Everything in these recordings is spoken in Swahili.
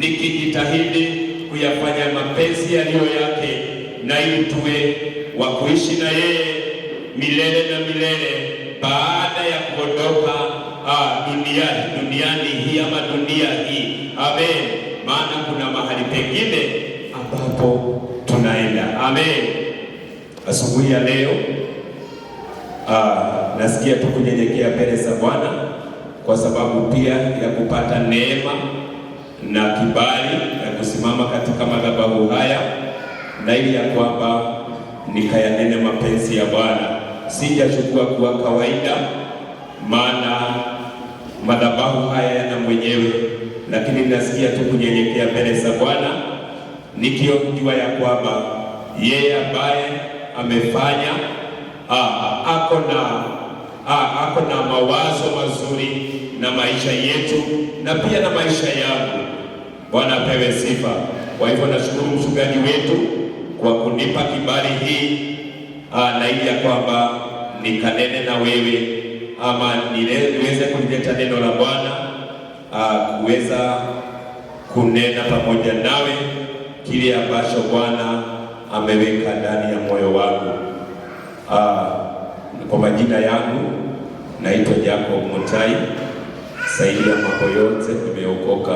nikijitahidi kuyafanya mapenzi yaliyo yake, na ili tuwe wa kuishi na yeye milele na milele baada ya kuondoka duniani hii ama dunia hii. Amen. Maana kuna mahali pengine ambapo tunaenda. Amen. Asubuhi ya leo nasikia tu kunyenyekea mbele za Bwana kwa sababu pia ya kupata neema na kibali ya kusimama katika madhabahu haya, na ili ya kwamba nikayanene mapenzi ya Bwana. Sijachukua kuwa kawaida, maana madhabahu haya yana mwenyewe, lakini nasikia tu kunyenyekea mbele za Bwana nikiojua ya kwamba yeye ambaye amefanya ako na mawazo mazuri na maisha yetu na pia na maisha yangu. Bwana apewe sifa. Kwa hivyo nashukuru mchungaji wetu kwa kunipa kibali hii na ili ya kwamba nikanene na wewe ama niweze kulileta neno la Bwana, kuweza kunena pamoja nawe kile ambacho Bwana ameweka ndani ya moyo wangu. Kwa majina yangu naitwa Jacob Mutai. Zaidi ya mambo yote nimeokoka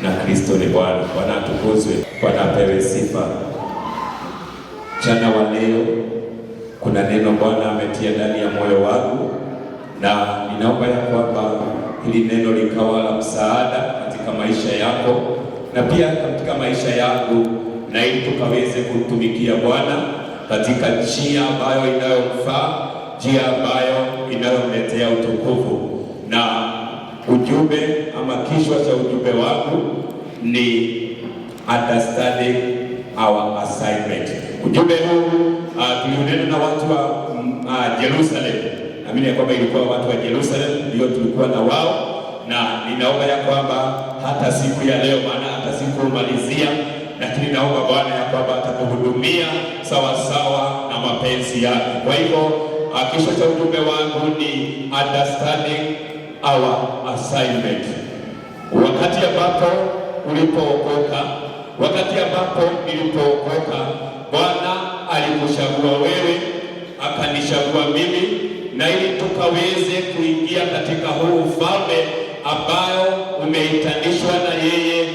na Kristo ni Bwana. Bwana atukuzwe. Bwana apewe sifa. Mchana wa leo kuna neno Bwana ametia ndani ya moyo wangu, na ninaomba ya kwamba hili neno likawa la msaada katika maisha yako na pia katika maisha yangu, na ili tukaweze kumtumikia Bwana katika njia ambayo inayomfaa, njia ambayo inayomletea utukufu. Na ujumbe ama kichwa cha ujumbe wangu ni understanding our assignment. Ujumbe huu tuliunena na watu wa Jerusalem. Naamini ya kwamba ilikuwa watu wa Jerusalem ndio tulikuwa na wao, na ninaomba ya kwamba hata siku ya leo, maana hata siku umalizia, lakini naomba Bwana ya kwamba atatuhudumia sawa sawa na mapenzi yake. Kwa hivyo kichwa cha ujumbe wangu ni understanding our assignment. Wakati ambapo ulipookoka, wakati ambapo nilipookoka, Bwana alikuchagua wewe, akanichagua mimi, na ili tukaweze kuingia katika huu ufalme ambayo umeitanishwa na yeye,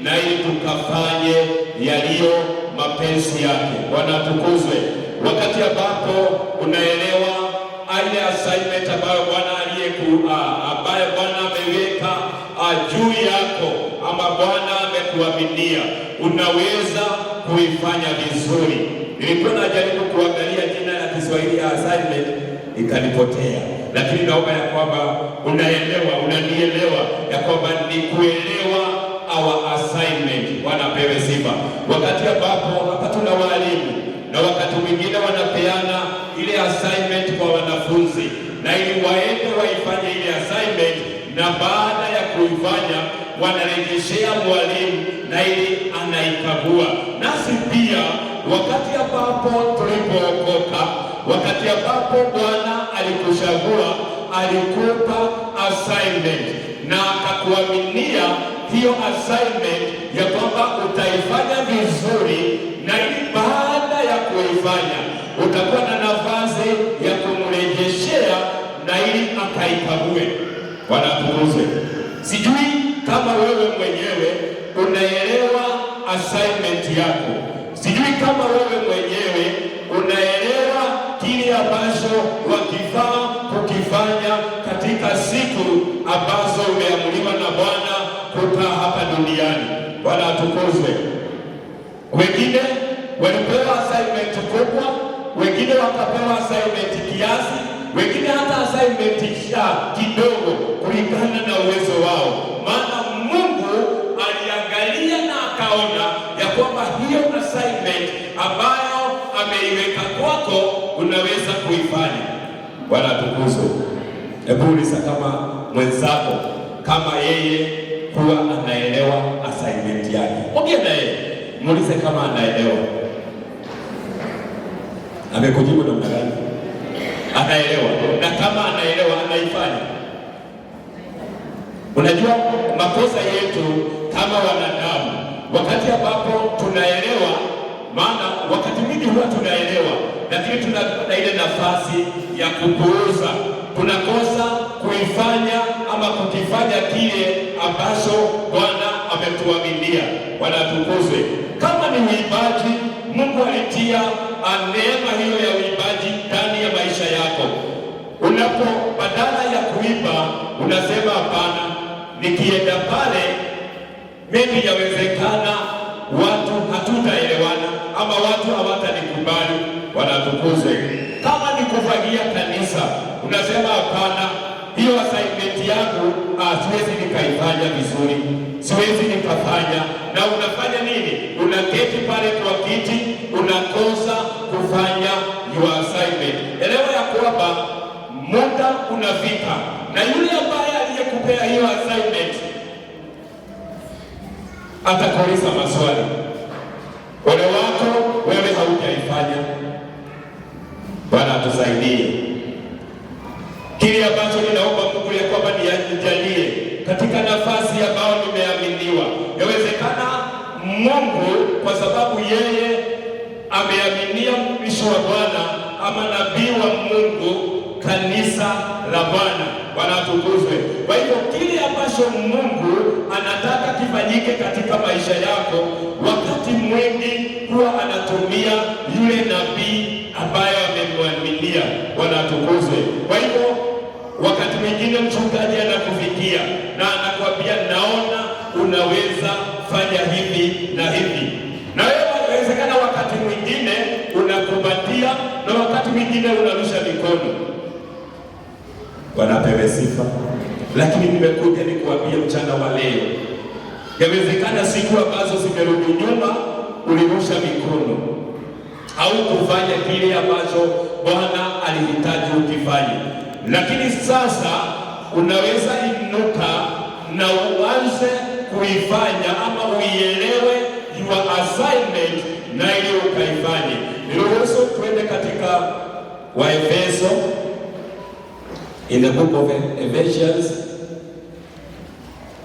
na ili tukafanye yaliyo mapenzi yake. Bwana atukuzwe. Wakati ambapo unaelewa ile assignment ambayo Bwana ambayo Bwana ameweka juu yako ama Bwana amekuaminia, unaweza kuifanya vizuri. Nilikuwa najaribu kuangalia jina la Kiswahili ya assignment ikanipotea, lakini naomba ya kwamba unanielewa ya kwamba ni kuelewa our assignment. Bwana apewe sifa. Wakati ambapo hapa tuna walimu na wakati mwingine wanapeana ile assignment kwa wanafunzi, na ili waende waifanye ile assignment, na baada ya kuifanya wanarejeshea mwalimu na ili anaikagua. Nasi pia wakati ambapo tulipookoka, wakati ambapo Bwana alikuchagua, alikupa assignment na akakuaminia hiyo assignment ya kwamba utaifanya vizuri, na ili baada ya kuifanya utakuwa na nafasi ya kumrejeshea na ili akaikague. Bwana atukuzwe. Sijui kama wewe mwenyewe unaelewa assignment yako. Sijui kama wewe mwenyewe unaelewa kile ambacho wakifaa kukifanya katika siku ambazo umeamuliwa na Bwana kukaa hapa duniani. Bwana atukuzwe. Wengine walipewa assignment kubwa, wengine wakapewa assignment kiasi, wengine hata assignment kidogo kulingana na uwezo wao. Maana Mungu aliangalia na akaona ya kwamba hiyo assignment ambayo ameiweka kwako unaweza kuifanya. Bwana atukuzwe. Hebu uliza kama mwenzako kama yeye kuwa anaelewa assignment yake. Ongea na yeye, muulize kama anaelewa. Amekujibu namna gani? Anaelewa. Na kama anaelewa anaifanya. Unajua makosa yetu kama wanadamu, wakati ambapo tunaelewa, maana wakati mwingi huwa tunaelewa, lakini tuna ile nafasi ya kupuuza, tunakosa kuifanya ama kukifanya kile ambacho Bwana ametuaminia. Wanatukuzwe. Kama ni uimbaji, Mungu alitia neema hiyo ya uimbaji ndani ya maisha yako. Unapo badala ya kuimba unasema hapana, nikienda pale maybe yawezekana watu hatutaelewana ama watu hawatanikubali. Wanatukuzwe. Kama ni kufagia kanisa, unasema hapana, hiyo assignment yangu siwezi nikaifanya vizuri, siwezi nikafanya. Na unafanya nini? Unaketi pale kwa kiti, unakosa kufanya your assignment. Elewa ya kwamba muda unafika, na yule ambaye aliyekupea hiyo assignment atakuuliza maswali. Ole wako wewe haujaifanya. Bwana atusaidie. Kile ambacho ninaomba Mungu ya kwamba nijalie katika nafasi ambayo nimeaminiwa. Yawezekana Mungu kwa sababu yeye ameaminia mtumishi wa Bwana ama nabii wa Mungu, kanisa la Bwana. Bwana atukuzwe. Kwa hivyo kile ambacho Mungu anataka kifanyike katika maisha yako, wakati mwingi huwa anatumia yule nabii ambaye amemwaminia. Bwana atukuzwe. Kwa hivyo wakati mwingine mchungaji anakufikia na anakuambia, naona unaweza fanya hivi na hivi, na wewe inawezekana wakati mwingine unakumbatia na wakati mwingine unarusha mikono. Wanapewe sifa. Lakini nimekuja nikuambia mchana wa leo, yawezekana siku ambazo zimerudi nyuma ulirusha mikono au kufanya kile ambacho Bwana alihitaji ukifanye, lakini sasa unaweza inuka na uanze kuifanya ama uielewe your assignment na ili ukaifanye. Niruhusu tuende katika Waefeso, in the book of Ephesians,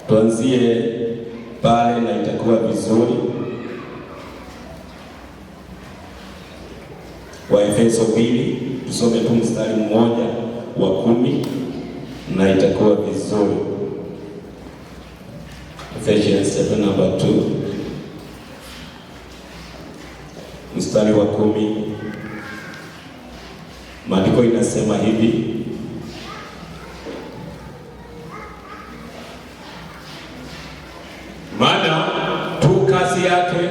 tuanzie pale na itakuwa vizuri. Waefeso 2 tusome tu mstari mmoja wa 10 na itakuwa vizuri. Ephesians chapter number 2 mstari wa 10, maandiko inasema hivi: maana tu kazi yake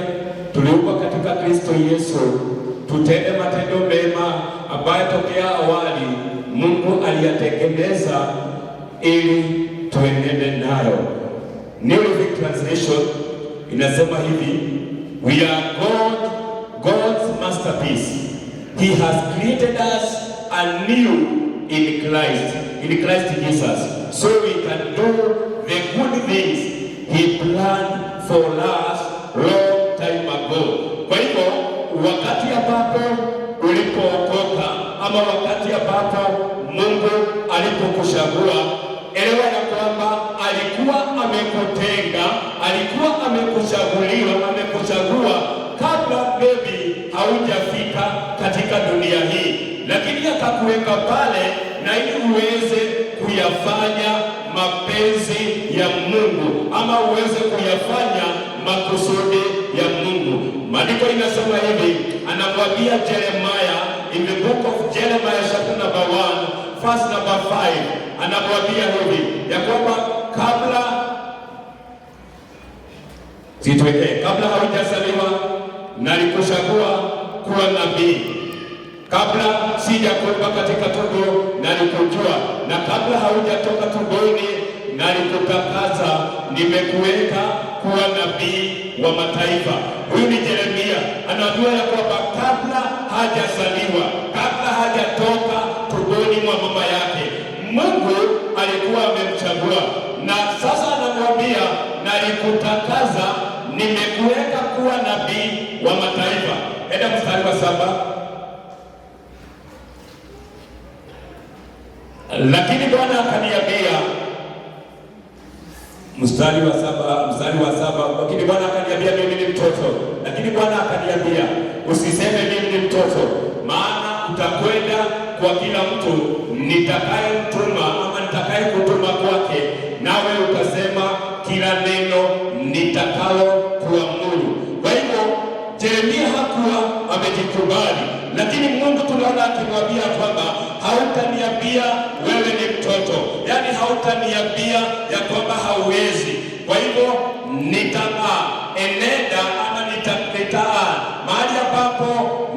tuliumbwa katika Kristo Yesu tutende matendo mema ambayo tokea awali Mungu aliyatengeneza ili tuenende nayo. New Living Translation inasema hivi: we are God's masterpiece. He has created us anew in Christ Jesus, so we can do the good things He planned for us long time ago. Kwa hivyo wakati ambapo ulipookoka ama wakati ambapo Mungu alipokuchagua, elewa ya kwamba alikuwa amekutenga, alikuwa amekuchagua kabla baby haujafika katika dunia hii, lakini akakuweka pale na ili uweze kuyafanya mapenzi ya Mungu ama uweze kuyafanya makusudi ya Mungu. Maandiko inasema hivi, anamwambia Jeremiah in the book of Jeremiah chapter number 1 verse number 5, anamwambia hivi ya kwamba kabla haujazaliwa nalikuchagua kuwa nabii, kabla sijakuumba katika tumbo nalikujua, na kabla haujatoka tumboni nalikutakaza, nimekuweka kuwa nabii wa mataifa. Huyu ni Yeremia, anajua ya kwamba kabla hajazaliwa, kabla hajatoka tumboni mwa mama yake, Mungu alikuwa amemchagua, na sasa anamwambia nalikutakaza, nimekuweka kuwa nabii wa mataifa. Enda mstari wa 7. Lakini Bwana akaniambia, mstari wa saba, lakini Bwana akaniambia mimi ni mtoto, lakini Bwana akaniambia usiseme mimi ni mtoto, maana utakwenda kwa kila mtu nitakayemtuma ama nitakayekutuma kwake, nawe utasema kila neno nitakalo kuamuru. Kwa hivyo Yeremia hakuwa amejikubali, lakini Mungu tunaona akimwambia kwamba hautaniambia wewe ni mtoto, yaani hautaniambia ya kwamba hauwezi. Kwa hivyo enenda ama nitakaa mahali ambapo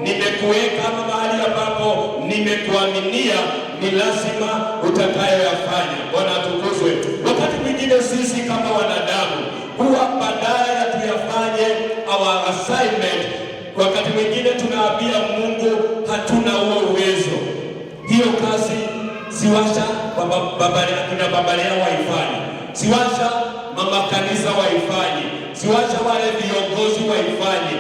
nimekuweka ama mahali ambapo nimekuaminia, ni lazima utakayoyafanya. Bwana atukuzwe. Wakati mwingine sisi kama wanadamu huwa badala ya tuyafanye our assignment, wakati mwingine tunaambia Mungu hatuna huo uwezo, hiyo kazi siwasha akina baba yao waifanye, siwasha mama kanisa waifanye, siwasha wale viongozi waifanye.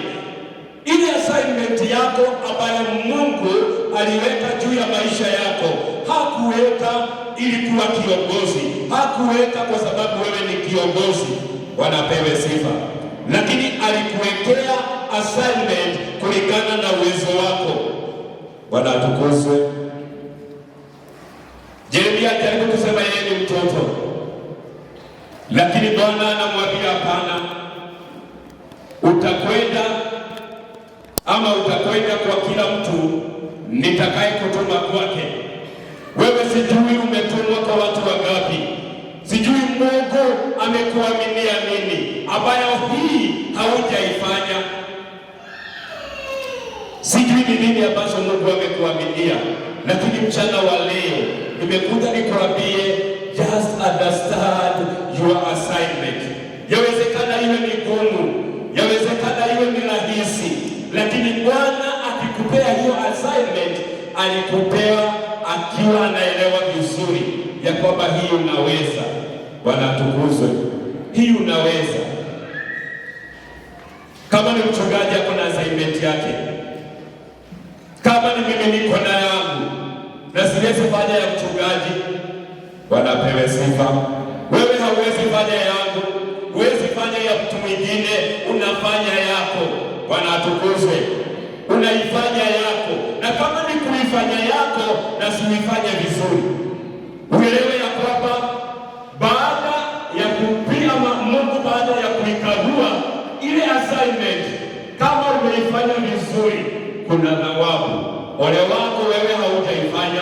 Ile assignment yako ambayo Mungu aliweka juu ya maisha yako, hakuweka ili kuwa kiongozi, hakuweka kwa sababu wewe ni kiongozi, wanapewe sifa, lakini alikuwekea assignment kulingana na uwezo wako. Bwana atukuzwe. Yeremia alijaribu kusema yeye ni mtoto, lakini Bwana anamwambia hapana, utakwenda kwa kila mtu nitakaye kutuma kwake. Wewe sijui umetumwa kwa watu wangapi, sijui Mungu amekuaminia nini ambayo hii haujaifanya, sijui ni nini ambacho Mungu amekuaminia, lakini mchana wa leo nimekuja nikwambie, just understand your assignment. Yawezekana iwe ni ngumu, yawezekana iwe ni rahisi, lakini Bwana akikupea hiyo assignment, alikupea akiwa anaelewa vizuri ya kwamba hii unaweza. Bwana atukuzwe. Hii unaweza. Kama ni mchungaji ako na assignment yake, kama ni mimi niko na yangu na siwezi fanya ya mchungaji, Bwana apewe sifa. Wewe hauwezi fanya yangu, huwezi fanya ya mtu mwingine, unafanya yako. Bwana atukuzwe. Unaifanya yako, na kama ni kuifanya yako na siuifanye vizuri, uelewe ya kwamba baada ya kupima Mungu, baada ya kuikagua ile assignment, kama umeifanya vizuri, kuna thawabu. Ole wako wewe haujaifanya,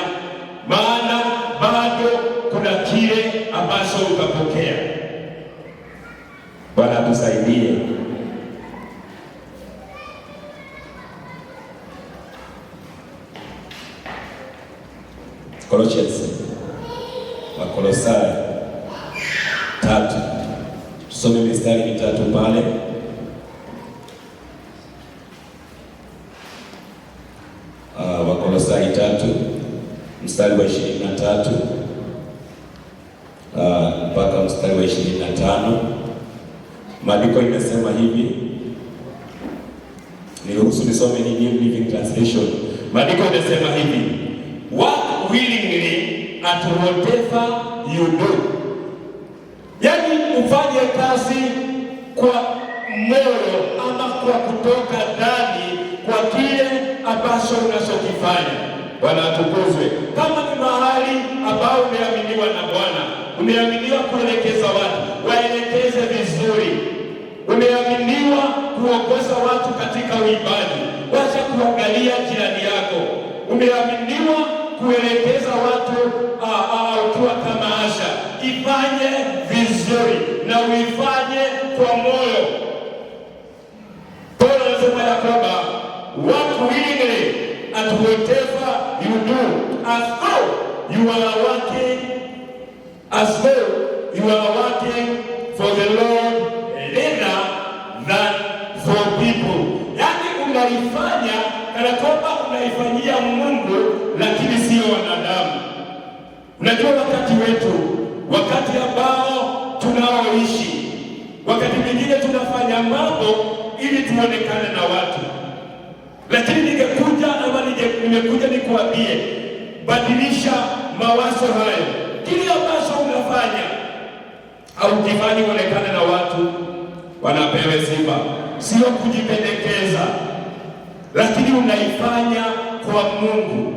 maana bado kuna kile ambacho utapokea. Bwana tusaidie. Wakolosai 3, tusome mistari mitatu pale. Wakolosai 3 mstari wa 23 mpaka mstari wa 25. Maandiko inasema hivi, niruhusu nisome ni New Living Translation. Maandiko inasema hivi, work willingly at whatever you do. Yani ufanye kazi kwa moyo ama kwa kutoka ndani kwa kile ambacho unachokifanya. Bwana atukuzwe. Kama ni mahali ambao umeaminiwa na Bwana, umeaminiwa kuelekeza watu, waelekeze vizuri. Umeaminiwa kuongoza watu katika uibadi, wacha kuangalia jirani yako. Umeaminiwa kuelekeza watu ukiwa kama Asha, ifanye vizuri na uifanye kwa moyo. Paulo anasema ya kwamba work willingly at whatever you do, as though you are working for the Lord rather than for people. Yani unaifanya kana kwamba unaifanyia Mungu, lakini sio wanadamu. Unajua wakati wetu, wakati ambao tunaoishi, wakati mwingine tunafanya mambo ili tuonekane na watu, lakini nimekuja nikuambie, badilisha mawazo hayo. Kile ambacho unafanya au kifani uonekane na watu, wanapewe sifa. Sio kujipendekeza, lakini unaifanya kwa Mungu,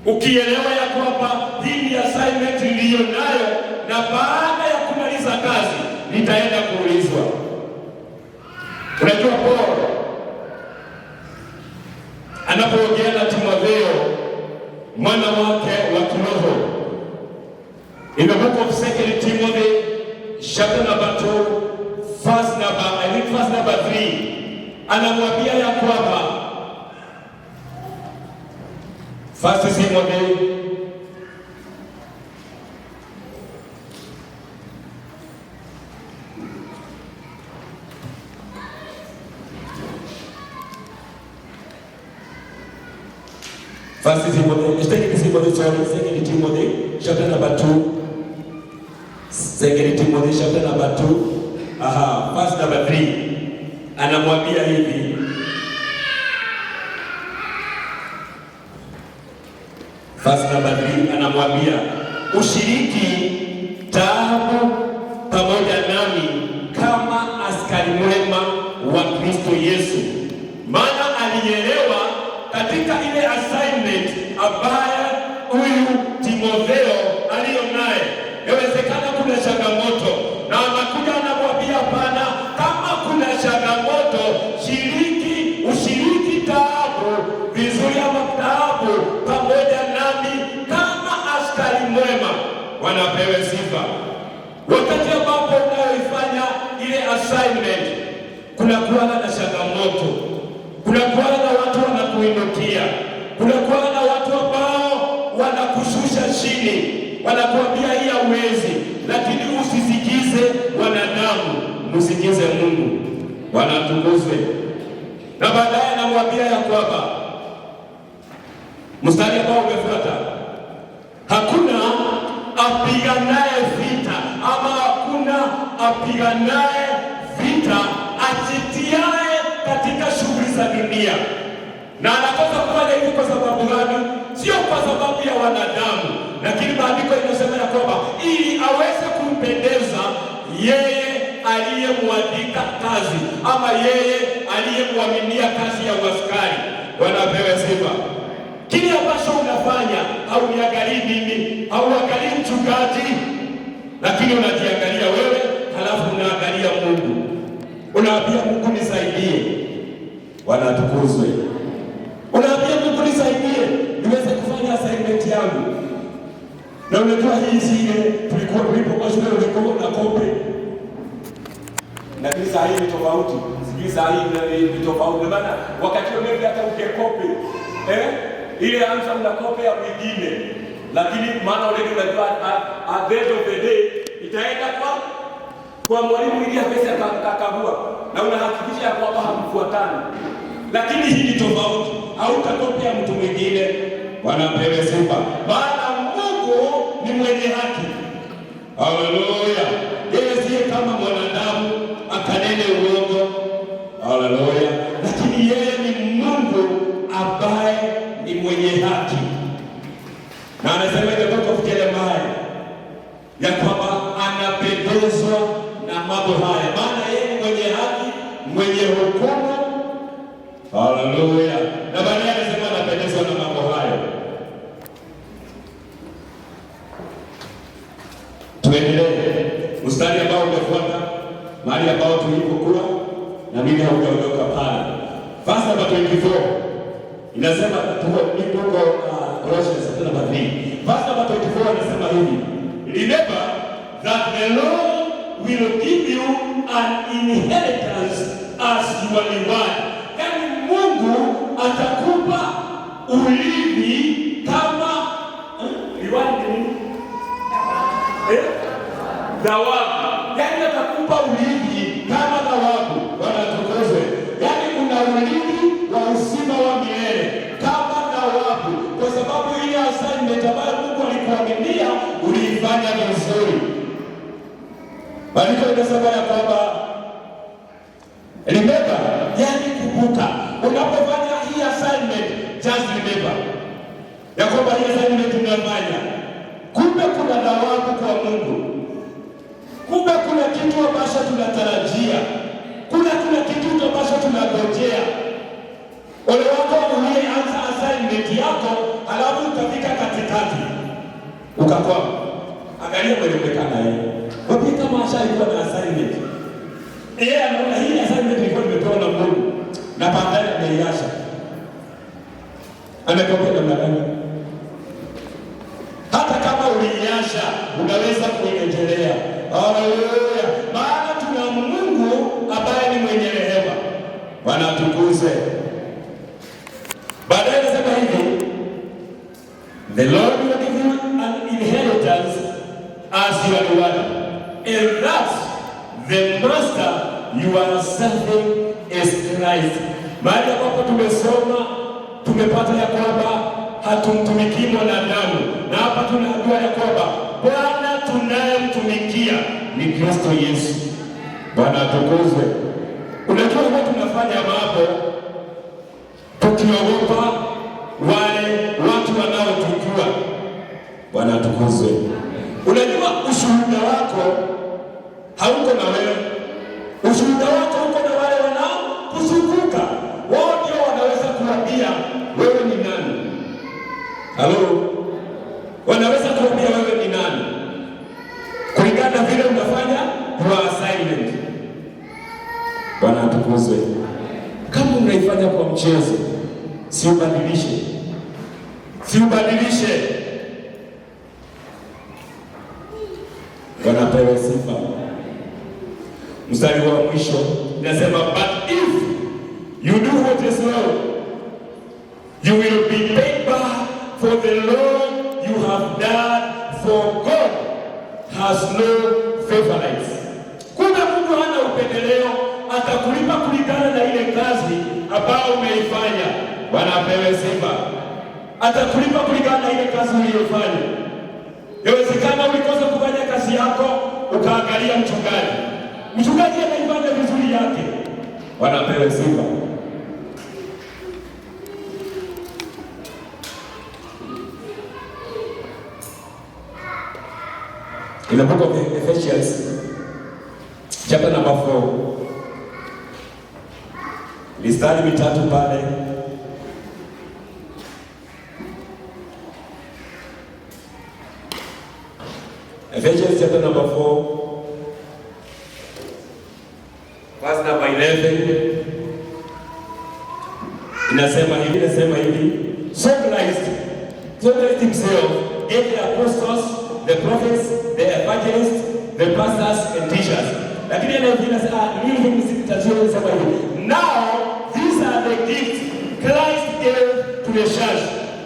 ukielewa ya kwamba hii ni assignment niliyo nayo, na baada ya kumaliza kazi nitaenda kuulizwa. Unajua Paul anapoongea na Timotheo mwana wake wa kiroho, in the book of 2 Timothy chapter number 2 verse number 3, anamwambia ya kwamba 1 Timothy chapter number 2, 2 Timothy chapter number 2, verse number 3, anamwambia hivi, verse number 3 anamwambia, ushiriki taabu pamoja nami kama askari mwema wa Kristo Yesu. Maana alielewa katika ile assignment ambaye huyu Timotheo aliyo naye, yawezekana kuna changamoto, na anakuja anamwambia pana, kama kuna changamoto ushiriki taabu vizuri, ama taabu pamoja nami kama askari mwema, wanapewe sifa. Wakati ambapo unayoifanya ile assignment, kuna kuwa na changamoto, kuna kuwa na watu wanakuinukia, kuna kuwa na watu ambao wanakushusha chini, wanakuambia hii hauwezi, lakini usisikize wanadamu, msikize Mungu, wanatukuzwe. Na baadaye anamwambia ya kwamba mstari ambao umefuata, hakuna apiganaye vita, ama hakuna apiganaye vita ajitiaye katika shughuli za dunia. Na anataka kufanya hivi kwa sababu gani? Sio kwa sababu ya wanadamu, lakini maandiko inasema ya kwamba ili aweze kumpendeza yeye aliyemwandika kazi, ama yeye aliyemwaminia kazi ya uaskari, wanapewe sifa. Kile ambacho unafanya hauniangalii mimi, hauangalii mchungaji, lakini unajiangalia wewe, halafu unaangalia Mungu, unaambia Mungu nisaidie, wanatukuzwe. Unaambia Mungu nisaidie niweze kufanya assignment yangu. Na unajua hii zile tulipokuwa shule ulikuwa na kope, lakini saa hii ni tofauti. Sijui saa hii ni tofauti, maana wakati wewe hata ukekope ile anza una kope ya mwingine, lakini maana wale unajua at the end of the day itaenda kwa mwalimu ili apese akakagua, na unahakikisha kwamba hamfuatani. Lakini hii ni tofauti, hautakopia mtu mwingine, wanapewa sifa. Maana Mungu ni mwenye haki. Haleluya! Yeye siye kama mwanadamu akanene uongo. Haleluya! Lakini yeye ni Mungu ambaye ni mwenye haki. Na anasema katika kitabu cha Yeremia ya kwamba anapendezwa na mambo haya, maana yeye ni mwenye haki, mwenye hukumu. Haleluya! Na baadaye anasema anapendezwa na mambo hayo. Tuendelee mstari ambao umefuata mahali ambao tulipokuwa, na mimi haujaondoka pale. Verse number 24 inasema tuko Colossians chapter number 3. Verse number 24 inasema hivi, remember that the Lord will give you an inheritance as your reward. Yani Mungu atakupa urithi kama reward ni thawabu. Yani atakupa urithi kama thawabu. Wanatukuzwe. Yani kuna urithi wa uzima wa milele kama thawabu, kwa sababu ile assignment ambayo Mungu alikuaminia uliifanya vizuri. Maandiko yanasema ya kwamba remember, yani kumbuka, unapofanya hii assignment, just remember ya kwamba hii assignment unafanya, kumbe kuna thawabu kwa Mungu. kitu ambacho tunatarajia, kuna kitu ambacho tunangojea. Ole wako uliyeanza assignment yako, halafu ukafika katikati ukakwama. Angalia mwenye umekana yeye. Wapi kama ashaikuwa na assignment. Yeye anaona hii assignment ilikuwa imepewa na Mungu na baadaye ameiacha. Amekopea namna gani? Hata kama uliiacha, unaweza kuendelea. Haleluya. Maana tuna Mungu ambaye ni mwenye rehema. Bwana atukuzwe. Baadaye anasema hivi, the Lord will give you an inheritance as your reward, and that the master you are serving is Christ. Mahali ambapo tumesoma tumepata ya kwamba hatumtumikii mwanadamu, na hapa tunaambiwa ya kwamba Bwana tunayemtumikia ni Kristo Yesu. Bwana atukuzwe. Unajua huwa tunafanya mambo tukiogopa wale watu wanaotujua. Bwana atukuzwe. Unajua ushuhuda wako hauko na wewe. Ushuhuda wako uko na wale wanaokuzunguka. Wao ndio wanaweza kuambia wewe ni nani. Halo? Wanaweza kuambia wewe ni nani kulingana na vile unafanya your assignment. Bwana atukuzwe. Kama unaifanya kwa mchezo, siubadilishe. Bwana pewe sifa. Mstari wa mwisho nasema, but if you do what is well, you will be paid back for the Lord you have done, for God has no favorites. Kuna Mungu hana upendeleo, atakulipa kulingana na ile kazi ambayo umeifanya. Bwana apewe sifa. Atakulipa kulingana na ile kazi uliyofanya. Yawezekana ulikosa kufanya kazi yako, ukaangalia mchungaji anaifanya vizuri yake. Bwana apewe sifa. In the book of Ephesians, chapter number 4, mistari mitatu pale. Ephesians chapter number 4, verse number 11. Inasema hivi, so Christ himself gave the apostles, the prophets, the evangelists, the pastors and teachers. Lakini anasema now these are the gifts Christ gave to the church: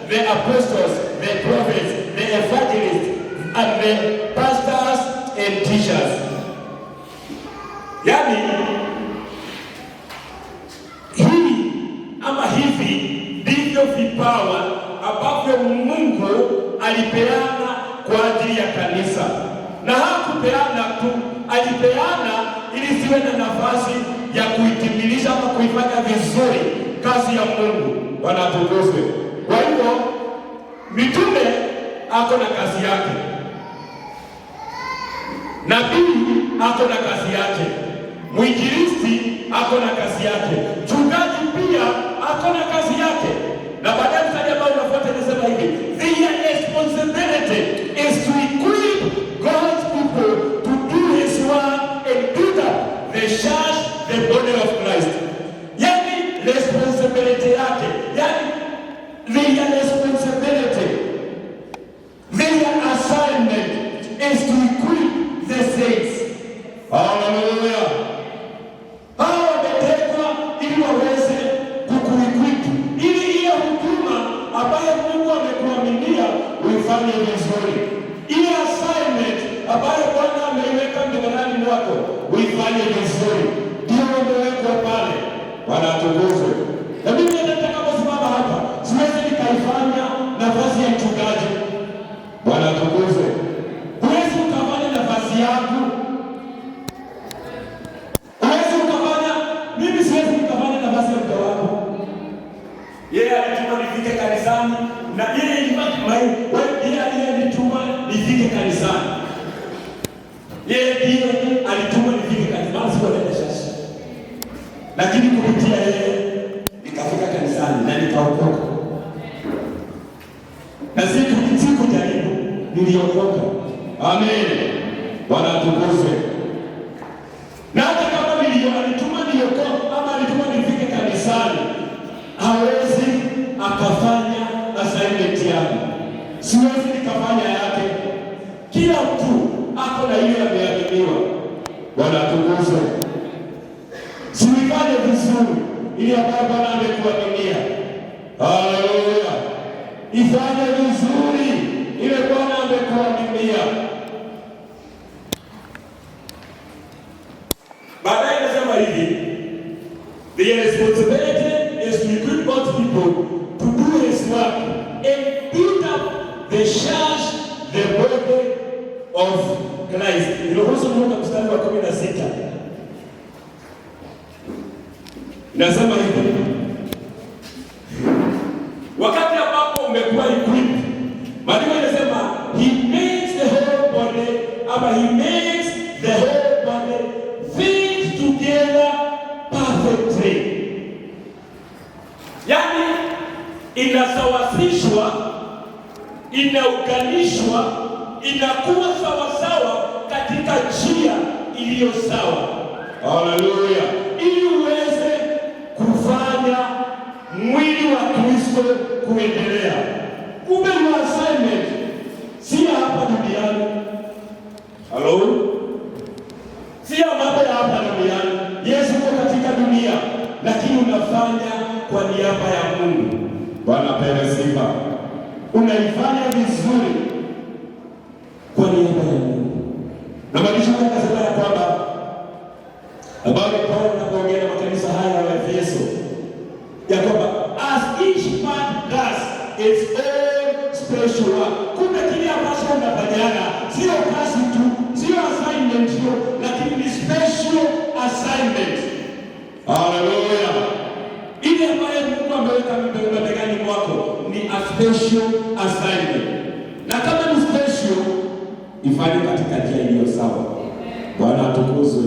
the apostles, the prophets, the evangelists, and the pastors and teachers. Yani hii ama hivi ndivyo vipawa ambavyo Mungu alipeana kwa ajili ya kanisa. Na hakupeana tu, alipeana ili siwe na nafasi ya kuitimilisha ama kuifanya vizuri kazi ya Mungu. Bwana atukuzwe. Kwa hivyo mitume ako na kazi yake, nabii ako na kazi yake, mwinjilisti ako na kazi yake, mchungaji pia ako na kazi yake. Na baadaye mstari ambao unafuata inasema hivi, their responsibility is to equip God's people to do his work and build up the church, the body of Christ. Yani responsibility yake, yani their responsibility, their assignment is to equip the saints. Hallelujah. Hao wametekwa ili waweze kukuequip, ili ile huduma ambayo Mungu amekuaminia uifanye vizuri. Ile assignment ambayo Bwana ameiweka mikononi mwako uifanye vizuri. Ndio umewekwa pale. Bwana atukuzwe. Na mimi nataka kusimama hapa, siwezi nikaifanya nafasi ya mchungaji. Bwana atukuzwe. Huwezi ukafanya nafasi yako. lakini kupitia yeye nikafika kanisani na nikaokoka. Na siku jaribu niliokoka. Amen. Bwana atukuzwe. Na hata kama alituma niokoka ama alituma nifike kanisani, hawezi akafanya assignment yangu. Siwezi nikafanya yake. Kila mtu ako na ile ameaminiwa. Bwana atukuzwe. Siwifanye vizuri ili ambayo Bwana amekuaminia. Haleluya. Ifanye vizuri ile Bwana amekuaminia. Baadaye nasema hivi, the responsibility is to equip God's people to do his work and build up the church, the body of Christ. Niruhusu Mungu mstari wa 16. Nasema hivi, wakati ambapo umekuwa equipped, maandiko yanasema he makes the whole body, ama he makes the whole body fit together perfectly. Yani inasawasishwa, inauganishwa, inakuwa sawasawa katika njia iliyo sawa. Haleluya. Ili uweze kufanya mwili wa Kristo kuendelea. Kumbe ni assignment, si hapa duniani. Hello? Si mambo ya hapa duniani. Yesu yuko katika dunia, lakini unafanya kwa niaba ya Mungu. Bwana apewe sifa. Unaifanya vizuri kwa niaba ya Mungu. Na maandiko yanasema ya kwamba ambao Paulo anapoongea na makanisa haya ya Efeso ya kwamba as each part does its own special work. Kumbe kile ambacho unafanyana sio kazi tu, sio assignment tu, lakini ni special assignment. Haleluya. Ile ambayo Mungu ameweka mabegani mwako ni a special assignment. Na kama ni special, ifanye katika njia iliyo sawa. Bwana atukuzwe.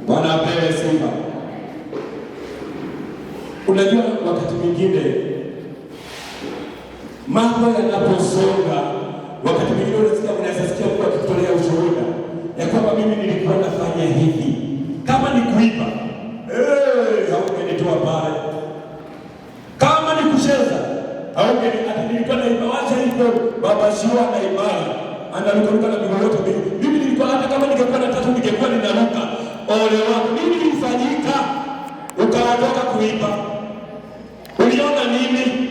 Bwana apewe sifa. Unajua wakati mwingine mambo yanaposonga, wakati mwingine unaweza sikia mtu akitolea ushuhuda ya kwamba mimi nilikuwa nafanya hivi. Kama ni kuiba, haukunitoa pale. Kama ni kucheza, nilikuwa naiba. Wacha hivyo, baba Shua na ibara analuka na miguu yote. Mimi nilikuwa, hata kama ningekuwa na tatu ningekuwa ninaruka. Ole wako, nini kilifanyika ukaondoka kuiba? Uliona nini?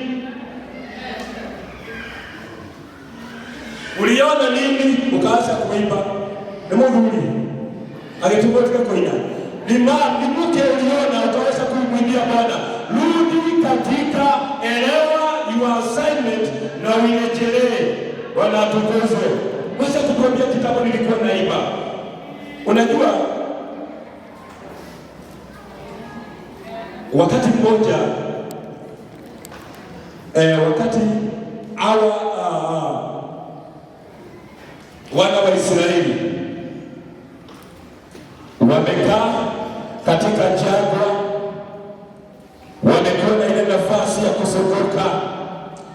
Uliona nini ukaacha kuiba? Ni Mungu alitupatia koina. Ni mke uliona ukaweza kumwimbia Bwana. Rudi katika, elewa your assignment na uirejelee. Bwana atukuzwe. Wacha kukwambia kitabu nilikuwa naiba. Unajua wakati mmoja wakati wana wa Israeli wamekaa katika jangwa, wamekuwa na ile nafasi ya kuzunguka,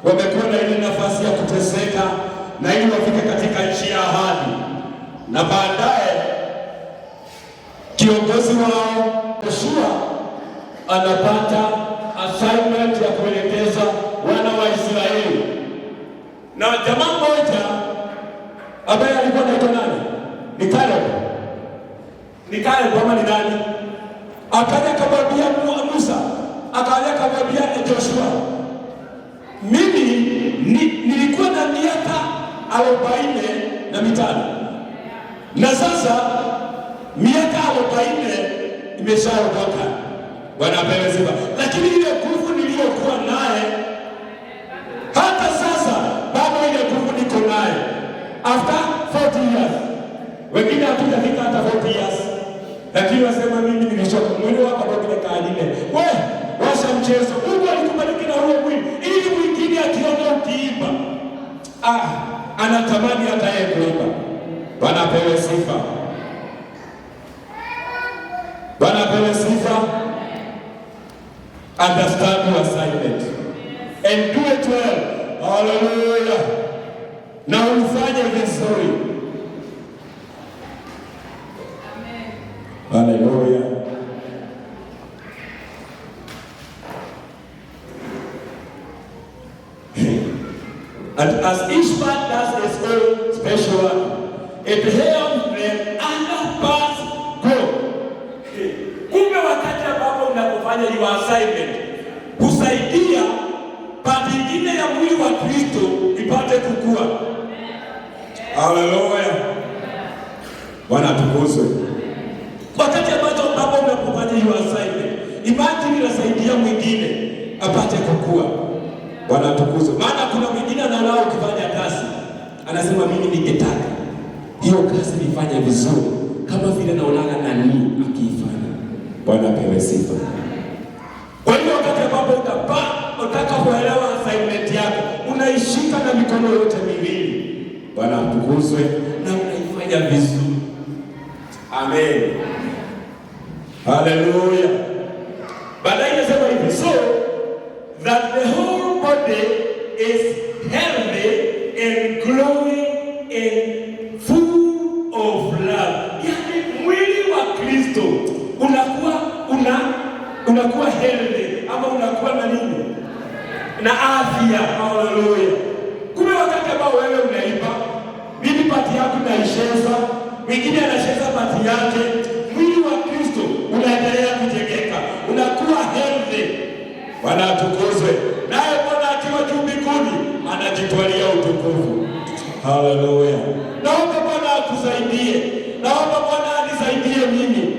wamekuwa na ile nafasi ya kuteseka, na ili wafike katika nchi ya ahadi. Na baadaye kiongozi wao Yoshua anapata assignment ya kuelekeza wana wa Israeli. Na jamaa mmoja ambaye alikuwa anaitwa nani? Ni Caleb. Ni Caleb kama ni nani? Akaja akamwambia Musa, akaja akamwambia Joshua, mimi nilikuwa na miaka 45 na sasa miaka 40 imeshaondoka. Bwana apewe sifa. Lakini ile nguvu niliyokuwa naye hata sasa bado ile nguvu niko naye. After 40 years. Wengine hatujafika hata 40 years. Lakini wasema mimi nilishoka. Mwili wako ndio kile kaadile. Wewe washa mchezo. Mungu alikubariki na huo mwili ili mwingine akiona ukiimba, anatamani hata yeye kuimba. Bwana apewe sifa. Bwana apewe sifa. understand your assignment and do it well. Hallelujah. Na ufanye vizuri. Hallelujah. And as each part does its own special work, it helps them other parts grow. Kumbe wakati ambapo unapofanya your assignment, husaidia part nyingine ya mwili wa Kristo ipate kukua. Hallelujah. Bwana atukuzwe. Wakati ambapo unapofanya your assignment, imagine inasaidia mwingine apate kukua. Bwana atukuzwe. Maana kuna mwingine analao ukifanya kazi, anasema mimi ningetaka hiyo kazi nifanye vizuri kama vile naonana nani akiifanya. Bwana apewe sifa. Kwa hiyo wakati ambapo unataka kuelewa assignment yako, unaishika na mikono yote miwili. Bwana atukuzwe, na unaifanya vizuri. Amen. Hallelujah. Baadaye inasema hivi, so that the whole body is healthy and growing and full of love. Yani mwili wa Kristo unakuwa healthy, ama unakuwa na nini? Na afya. Hallelujah. Kumbe wakati ambao wewe unaiba, mimi pati yako naisheza, mwingine anasheza pati yake, mwili wa Kristo unaendelea kujengeka, unakuwa healthy. Bwana atukuzwe. Naye Bwana akiwa juu mbinguni anajitwalia utukufu. Hallelujah. Naomba Bwana akusaidie. Naomba Bwana anisaidie mimi.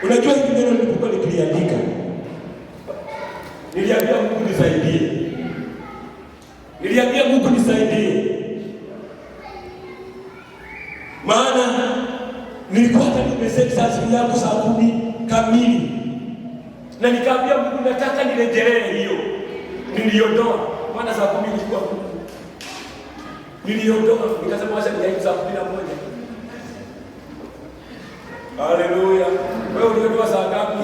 Unajua hili neno nilipokuwa nikiliandika, niliambia Mungu nisaidie. Niliambia Mungu nisaidie. Maana nilikuwa hata nimesema saa yangu saa 10 kamili. Na nikaambia Mungu nataka nirejelee hiyo. Niliondoa. Maana saa 10 ilikuwa ngumu. Niliondoa. Nikasema wacha niache saa 11. Hallelujah. Wewe uliondoa saa ngapi?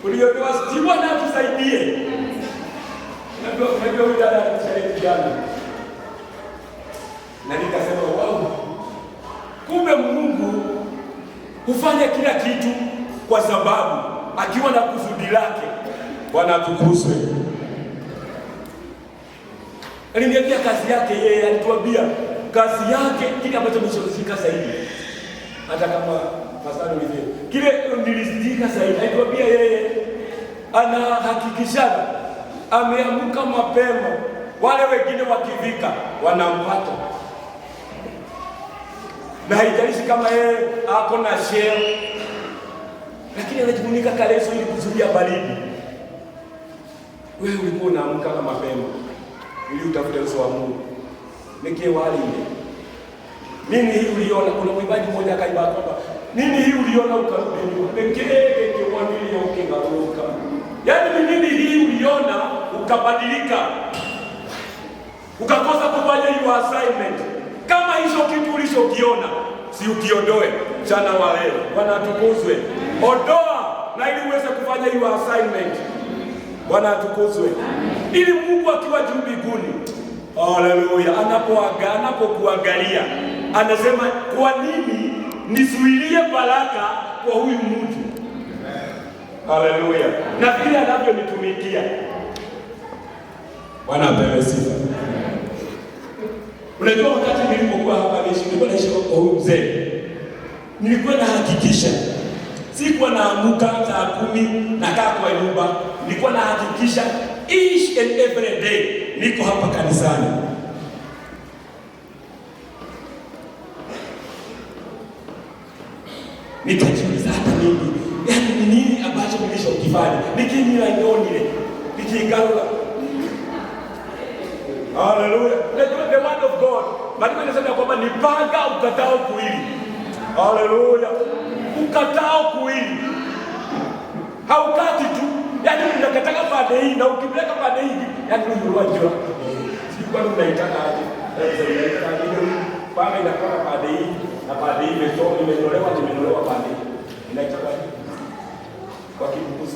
Uliondoa stima na tusaidie. Unajua dada alishauri jana. Na nikasema wow. Kumbe Mungu hufanya kila kitu kwa sababu akiwa na kusudi lake. Bwana atukuzwe. Aliniambia kazi yake yeye, alituambia kazi yake kile ambacho nimeshika zaidi. Hata kama pastor hivi. Kile nilizidika zaidi. Alituambia yeye anahakikisha ameamka mapema. Wale wengine wakivika wanampata. Na haijalishi kama yeye ako na share, lakini anajifunika kaleso ili kuzuia baridi. Wewe ulikuwa unaamka mapema ili utafute uso wa Mungu. Nikie wali ile. Nini hii uliona? Kuna mwimbaji mmoja akaimba kwamba nini hii uliona ukarudi nyuma? Nikie mwambie ukingaruka. Yaani nini hii uliona ukabadilika? Ukakosa kufanya hiyo assignment. Kama hicho kitu ulichokiona, si ukiondoe mchana wa leo. Bwana atukuzwe. Ondoa na ili uweze kufanya hiyo assignment. Bwana atukuzwe. Ili Mungu akiwa juu mbinguni, haleluya, anapokuangalia, anasema kwa nini nizuilie baraka kwa huyu mtu? Haleluya. Na vile anavyonitumikia. Bwana apewe sifa. Unajua wakati nilipokuwa hapa nilikuwa naishi kwa huyu mzee. Nilikuwa nahakikisha sikuwa naamka saa 10 nakaa kwa nyumba. Nilikuwa nahakikisha each and every day niko hapa kanisani. Nikajiuliza hata mimi, yaani ni nini ambacho nilichokifanya? Nikimila ndonile, nikiingalula. Hallelujah. The word of God. Maandiko yanasema kwamba ni panga ukatao kuili. Hallelujah. Ukatao kuili. Haukati tu. Yaani unakataka pande hii na ukipeleka pande hii, yaani unajua. Sio kwa nini unaitaka aje. Panga inakuwa pande hii na pande hii imetolewa pande hii. Inaitaka.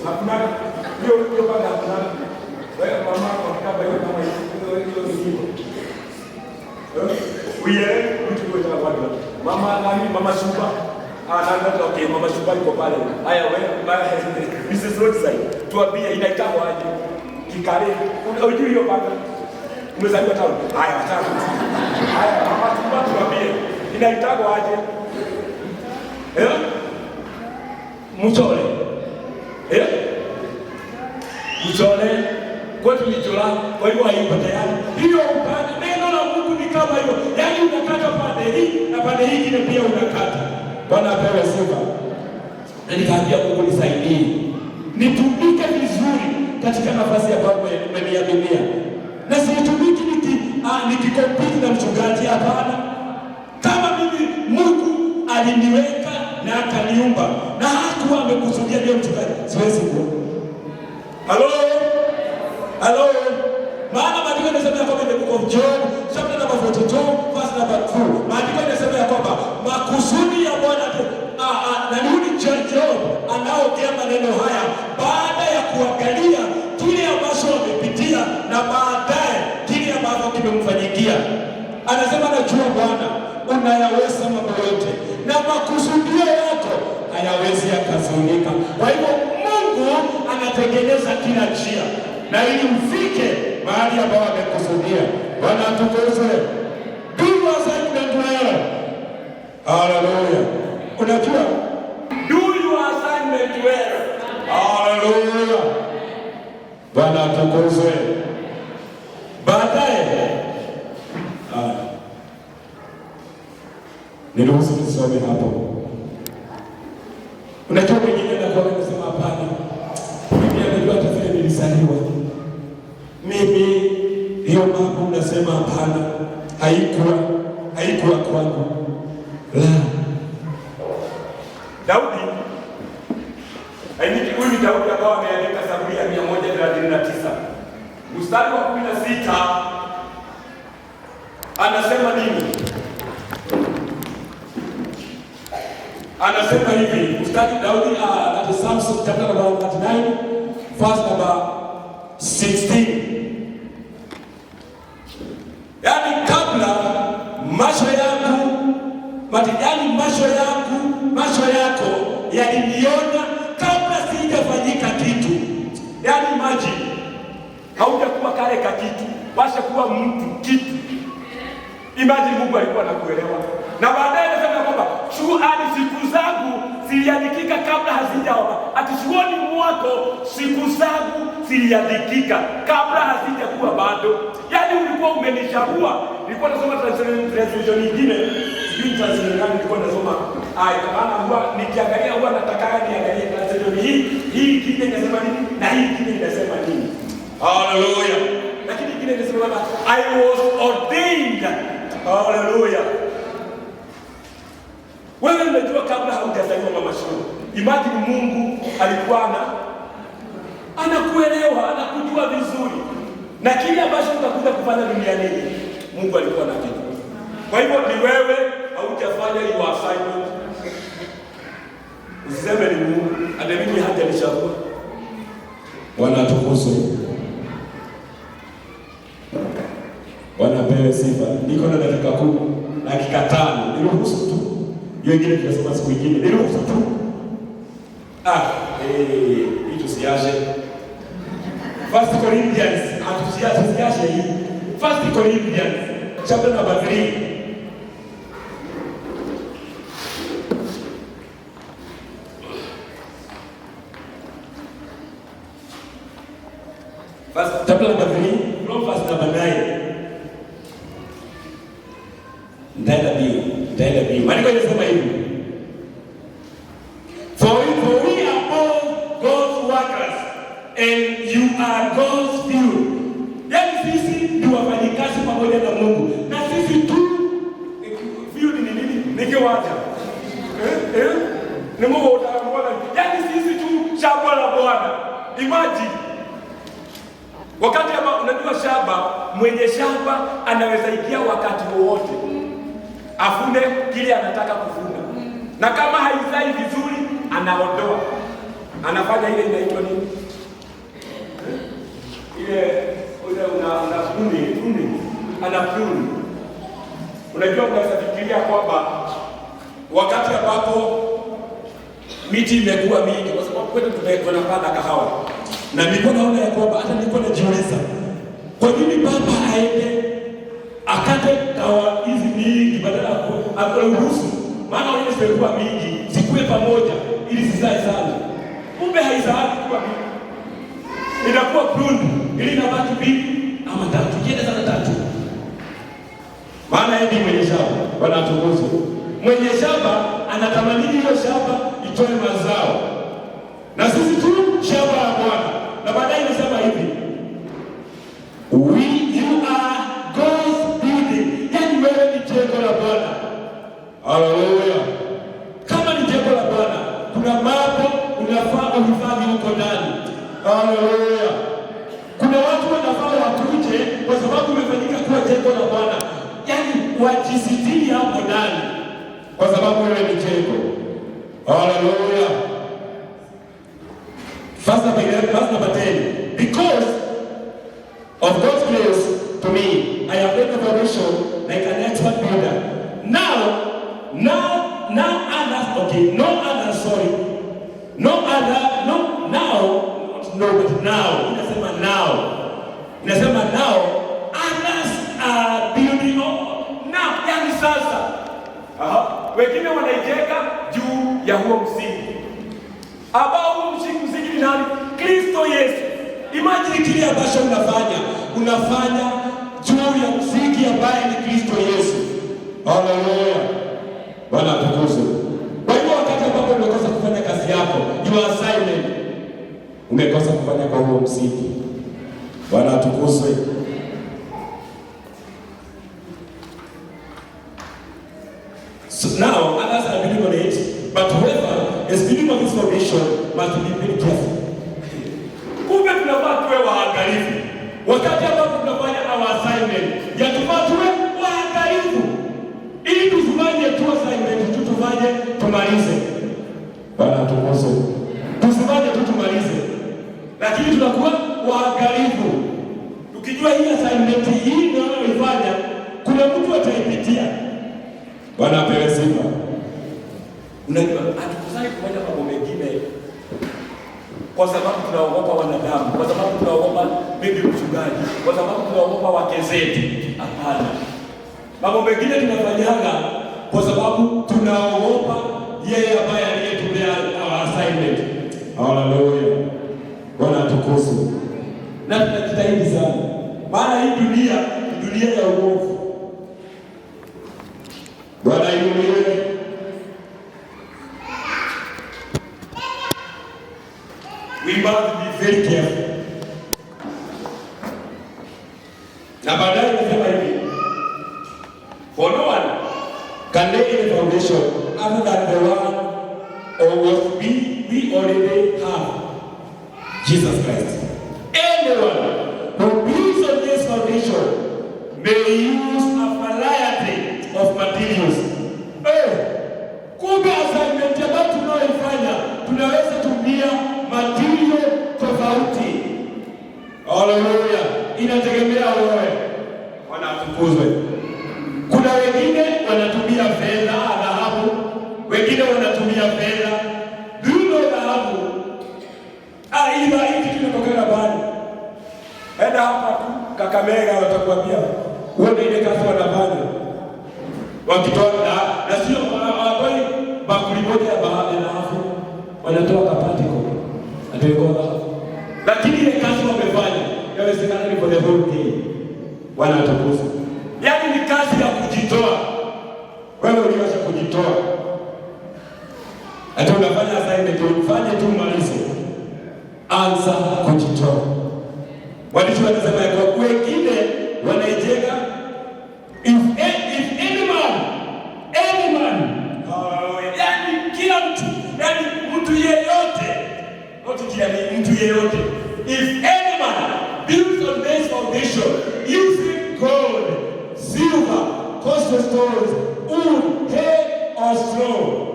Hakuna hiyo bado hakuna. Wewe mama kwa kaba hiyo kama hiyo hiyo. Wewe mtu mmoja watu. Mama nani mama Shuba? Ndio okay, mama Shuba iko pale. Haya wewe Mrs. Roadside. Tuambie inaitwa aje? Kikale. Unajua hiyo bado. Umezaliwa tano. Haya tano. Haya mama Shuba tuambie inaitwa aje? Mchole. Mchole kwetu ni chola, kwa hiyo haipo tayari. Hiyo upande neno la Mungu ni kama hiyo. Yaani unakata pande hii na pande hii nyingine pia unakata. Bwana apewe sifa. Na nikaambia Mungu nisaidie. Nitumike vizuri katika nafasi ambayo umeniaminia. Na situmiki nikikompiti na mchungaji, hapana. Kama mimi Mungu aliniweka na akaniumba na hakuwa amekusudia ndio mchungaji, siwezi kuwa. Hello? Hello? Maana maandiko yanasema kwamba in the book of John chapter number 42 verse number 2. Maandiko yanasema kwamba makusudi ya Bwana na nini Job anaongea maneno haya baada ya kuangalia kile ambacho amepitia na baadaye kile ambacho kimemfanyikia. Anasema najua Bwana unayaweza mambo yote na makusudio yako hayawezi yakazuilika. Kwa hivyo Mungu anatengeneza kila njia na ili ufike mahali ambapo amekusudia. Bwana atukuzwe. Do your assignment well. Hallelujah. Unajua? Do your assignment well. Hallelujah. Bwana atukuzwe. Baadaye niruhusu nisome hapo. Unajua wengine na kwa kusema hapana. Mimi najua hata vile nilisaliwa. Mimi hiyo mambo unasema hapana. Haikuwa kwangu. La. Daudi huyu ni Daudi ambao ameandika Zaburi ya 139. Mstari wa 16 anasema nini? Anasema hivi, mstari Daudi at Psalms chapter number 39 verse number 16. Yaani kabla macho yako yaliniona kabla sijafanyika kitu. Yaani imagine haujakuwa kale ka kitu, basi kuwa mtu kitu. Imagine Mungu alikuwa anakuelewa. Na baadaye anasema kwamba siku zangu ziliandikika kabla hazijawa. Atuchuoni mwako siku zangu ziliandikika kabla hazijakuwa bado. Yaani ulikuwa umenishahua. Nilikuwa nasoma translation nyingine. Sijui translation gani nilikuwa nasoma. Maana huwa nikiangalia huwa nataka niangalie translation hii kile inasema nini na hii kile inasema nini. Hallelujah. Lakini kile inasema kwamba I was ordained. Hallelujah. Wewe unajua kabla haujazaliwa mama shule. Imagine Mungu alikuwa anakuelewa, anakujua vizuri. Na kile ambacho utakuja kufanya duniani Mungu alikuwa anakijua. Kwa hivyo ni wewe haujafanya hiyo assignment. Usiseme ni Mungu, hata mimi hajanishahua. Bwana atukuzwe. Bwana apewe sifa. Niko na dakika 10, dakika 5. Niruhusu tu. Hiyo ingine tunasema siku nyingine. Niruhusu tu. Hii tusiache. First Corinthians, tusiache hii. First Corinthians chapter number 3. First chapter number 3 from verse number 9. Ndaenda bio. Maandiko yanasema hivi. For we are all God's workers and you are God's field. Yaani sisi ni wafanyikazi pamoja na Mungu. Na sisi tu field ni nini? Ni kiwanja. Ni Mungu utaamua. Yaani sisi tu shamba la Bwana. Imagine. Wakati ambao unajua shamba, mwenye shamba anaweza ingia wakati wowote. Afune kile anataka kufuna. Na kama haizai vizuri anaondoa. anafanya ile inaitwa nini? Ile una fundi ana fundi. Unajua, unaweza fikiria kwamba wakati ambapo miti imekuwa mingi, kwa sababu kwetu tunapanda kahawa, na nilikuwa naona ya kwamba hata nilikuwa najiuliza kwa nini baba aende akate kahawa hizi mingi badala ya kuruhusu, maana wale zilikuwa mingi zikuwe pamoja ili zizae sana. Kumbe haizai kwa mingi, inakuwa pruned ili inabaki mbili ama tatu, kienda sana tatu. Maana yeye mwenye shamba, Bwana atukuzwe. Mwenye shamba anatamani hiyo shamba itoe mazao, na sisi tu shamba la Bwana. Na baadaye inasema hivi, you are God's building, yani wewe ni jengo la Bwana. Haleluya! Kama ni jengo la Bwana, kuna mambo unafaa uhifadhi huko ndani. Haleluya! Kuna watu wanafaa wakuje kwa sababu umefanyika kuwa jengo la Bwana, yani wajisitiri hapo ndani kwa sababu wewe ni jengo. Haleluya! Verse number 10. Because of God's grace to me, I have laid the foundation like an expert builder. Now others, okay, no others, sorry. No other, no, now, no, but now. Inasema now, others are building up. Now, yani sasa. Wengine wanaijenga juu ya huo msingi. Ambao huo msingi ni nani? Kristo Yesu. Imagine kile ambacho unafanya juu ya msingi ambaye ni Kristo Yesu. Haleluya. Bwana atukuzwe. Kwa hiyo wakati ambapo umekosa kufanya kazi yako, you are silent. Umekosa kufanya kwa huo msingi. Bwana atukuzwe. So now, others are building on it, but whoever is building on this foundation must be very careful. Kumbe tunafaa tuwe waangalifu. Wakati ambapo tunafanya our assignment, yatufaa tuwe waangalifu. Ili tusifanye tu assignment, tufanye tumalize. Bwana atukuzwe. Tusifanye tu tumalize. Lakini tunakuwa waangalifu. Tukijua hii assignment hii ndio tunaifanya, kuna mtu ataipitia. Bwana apewe sifa. Unajua, hatukusani kufanya mambo mengine kwa sababu tunaogopa wanadamu, kwa sababu tunaogopa bibi mchungaji, kwa sababu tunaogopa wake zetu. Hapana. Mambo mengine tunafanyanga kwa sababu tunaogopa yeye ambaye aliyetupea our assignment. Haleluya. Bwana atukuzwe. Na tunajitahidi sana. Maana hii dunia ya uovu. Bwana inuliwe. We must be very careful. Na baadaye nasema hivi, for no one can lay any foundation other than the one or what we already have, Jesus Christ. Anyone who builds on this foundation may use a variety of materials. Kumbe assignment ambayo tunayoifanya tunaweza tumia material tofauti. Haleluya. Inategemea wewe. Bwana atukuzwe. Kuna wengine wanatumia fedha, dhahabu, wengine wanatumia fedha, dhahabu. Ila hiki kinatokea bali. Enda hapa tu Kakamega watakwambia wewe ile kazi wanafanya. Wakitoa na sio hawatoi bakuli moja ya dhahabu, wanatoa kapatiko. Lakini ile kazi wamefanya yawezekana ni for the whole day. Bwana atukuzwe. Yaani ni kazi ya kujitoa. Wewe uliweza kujitoa. Hata unafanya assignment ufanye tu malizo. Anza kujitoa. Walicho wanasema ya kwa wengine wanaijenga if any man, yaani kila mtu, yaani mtu yeyote, mtu yeyote, if any man builds on this foundation using gold, silver, costly stones, wood, hay, or straw,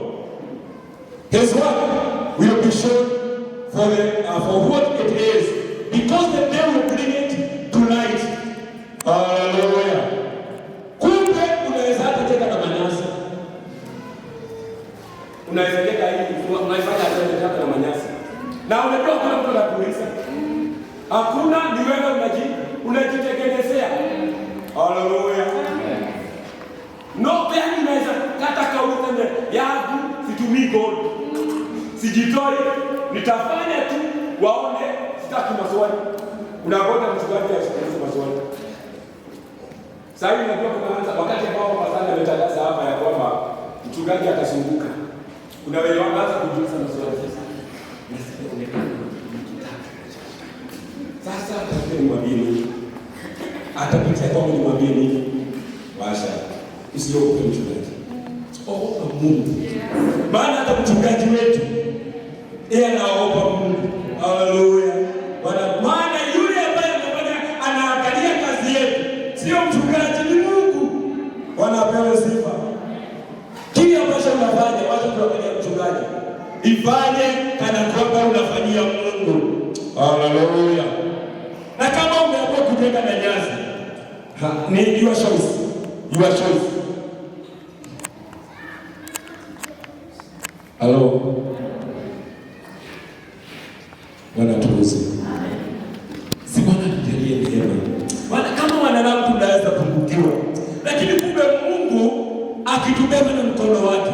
his work will be shown for what it is, because the day will bring it to light. Hallelujah. Kumbe unaweza hata cheka na manyasi. Unaweza cheka hivi, unafanya hata na manyasi. Na unajua kuna mtu anakuuliza. Hakuna, ni wewe unajitekelezea. Hallelujah. No, yani unaweza kata kauli yangu situmii gold. Sijitoi, nitafanya tu waone, sitaki maswali. Unangoja mchungaji asikie maswali. Sasa hivi najua kunaanza wakati ambao pastor ametangaza hapa ya kwamba mchungaji atasunguka. Kuna wale wanaanza kujiuliza maswali sasa. Sasa atakuwa mwambie nini? Atapitia kwa mwambie nini? Washa. Usiogope mchungaji. Ogopa Mungu. Maana hata mchungaji wetu yeye anaogopa Mungu. Haleluya. Maana yule ambaye anaangalia kazi yetu sio mchungaji, ni Mungu. Wanapewa sifa. Kile ambacho unafanya wacha tuangalie mchungaji. Ifanye kana kwamba unafanyia Mungu. Haleluya. Na kama umeamua kujenga na nyasi, ni your choice. Your choice. Hello. Bwana tukuze. Si Bwana tujalie neema. Bwana kama wanadamu tunaweza kupungukiwa. Lakini kumbe Mungu akitubeba na mkono wake.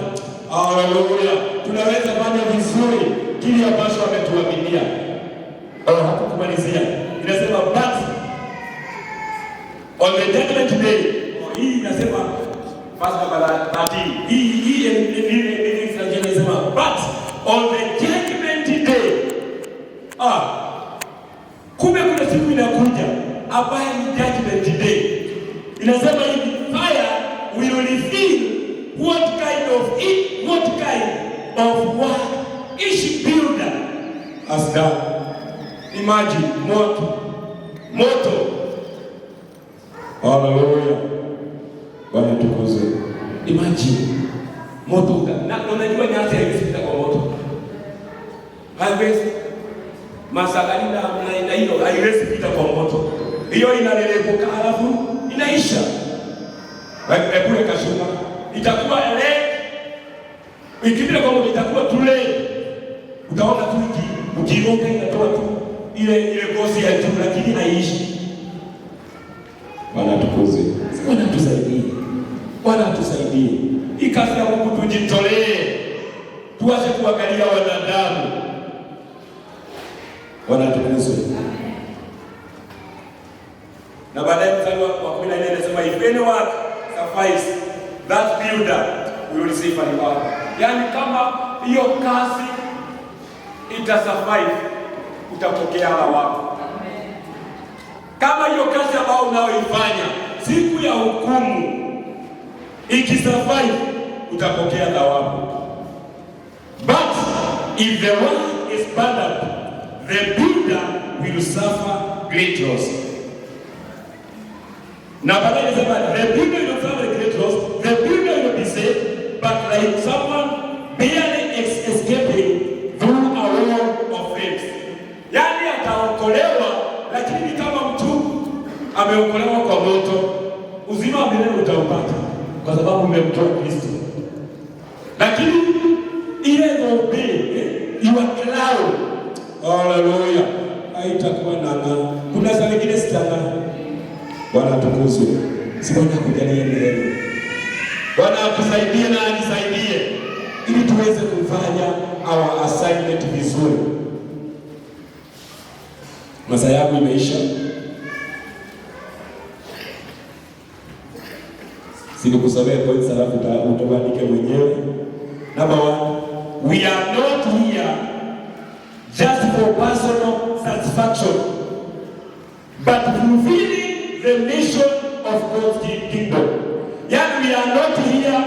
Haleluya. Tunaweza fanya vizuri kile ambacho ametuaminia. Hapo kumalizia. Inasema but on the judgment day. Hii inasema verse number 13. Hii inasema but on the judgment day. Kumbe kuna siku inakuja ambayo ni judgment day. Inasema hivi, fire will reveal what kind of work each builder has done. Imagine moto. Hallelujah. Bwana tukuze. Imagine moto. Na unajua nyasi haipita kwa moto. Haiwezi. Masagalina na hiyo haiwezi pita kwa moto. Hiyo inalelebuka alafu inaisha. Kule kashuma itakuwa ikipita kwa moto itakuwa tule. Utaona tu ukiroga inatoa tu ile ngozi ya juu lakini haiishi. Bwana tukuze. Bwana tusaidie. Bwana tusaidie. Hii kazi ya Mungu tujitolee. Tuache kuangalia wanadamu. Bwana tukuze. Na baadaye mstari wa 14 anasema if any work suffice that builder will receive an reward. Yaani kama hiyo kazi itasurvive utapokea thawabu. Kama hiyo kazi ambayo unaoifanya siku ya hukumu ikisurvive utapokea thawabu. But if the work is burned up, the builder will suffer great loss. Now, the builder will suffer great loss. The builder will be saved, but like someone barely escaping through a wall of flames. Yani ataokolewa, lakini kama mtu ameokolewa kwa moto, uzima wa milele utaupata kwa sababu umemtoa Kristo. Lakini ile dhobe iwakilao, haleluya, haitakuwa nanga. Kuna saa nyingine sitana. Bwana tukuzwe. Si Bwana akujalie neema. Bwana akusaidie na anisaidie ili tuweze kufanya our assignment vizuri. Masaa yangu imeisha. Sikukusomea points alafu utaandike mwenyewe. Number 1, we are not here just for personal satisfaction, but fulfilling the mission of God's kingdom. Yet we are not here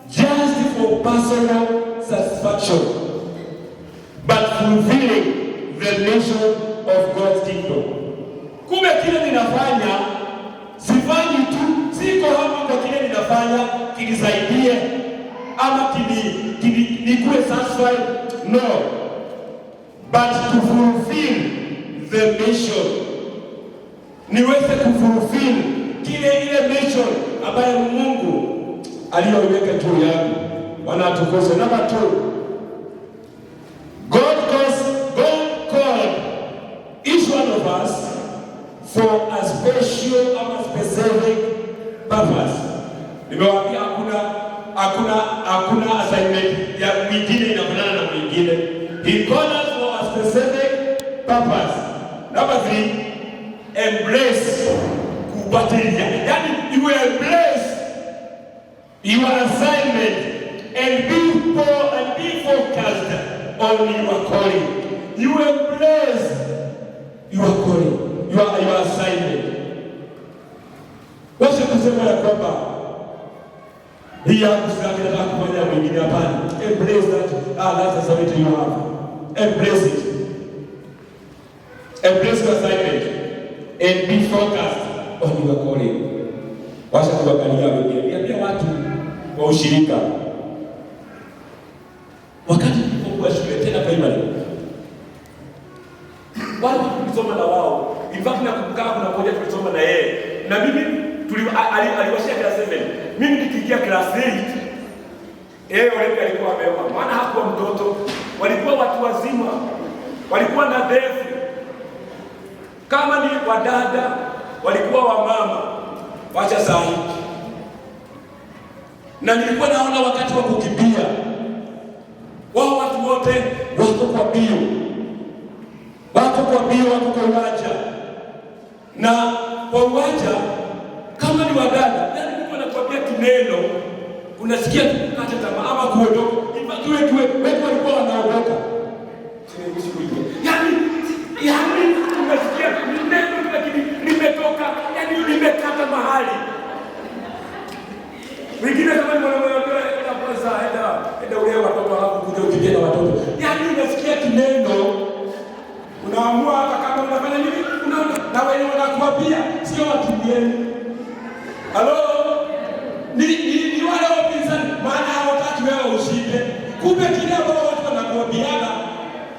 just for personal satisfaction, but fulfilling the mission of God's kingdom. Kumbe kile ninafanya sifanyi tu, siko hapa kwa kile ninafanya kinisaidie ama nikuwe satisfied. No. but to fulfill the mission. Niweze kufulfill ile mission ambayo Mungu aliyoweka juu yangu. Bwana atukuzwe. Number 2, God called each one of us for a special or specific purpose. Nimewaambia hakuna assignment ya mwingine inafanana na mwingine. He called us for a specific purpose. Number 3, embrace kubatilia. Yani you embrace your assignment and be focused on your calling. You embrace your calling, your assignment. Wacha kusema ya kwamba hii yangu sasa nataka kufanya mwingine, hapana. Embrace that. That's the assignment you have. Embrace it. Embrace your assignment and be focused on your calling. Wacha kuangalia wengine. Pia watu wa ushirika. Wakati nilipokuwa shule tena primary, wale tulisoma na wao. In fact nakumbuka kuna mmoja tulisoma na yeye. Na mimi aliwashia class 7. Mimi nikiingia class 8, yeye alikuwa ameoa. Maana hakuwa mtoto. Walikuwa watu wazima. Walikuwa na ndevu. Kama ni wadada, walikuwa wamama. Wacha sahi. Na nilikuwa naona wakati wa kukimbia, wao watu wote wako kwa bio. Wako kwa uwanja. Na kwa uwanja kama ni wadada, yani mtu anakuambia kineno, unasikia kukata tamaa ama kuondoka. Wewe walikuwa wanaondoka. Yani unasikia neno lakini nimetoka, yani nimekata mahali. Wengine kama mwanamume kwanza enda ule watoto wako kuja ukije na watoto. Yani unasikia kineno, unaamua hata kama unafanya nini, unaona na wewe wanakuambia sio watibieni. Halo? Ni wale wapinzani, maana hawataki wewe ushinde. Kumbe kile ambao watu wanakuambiana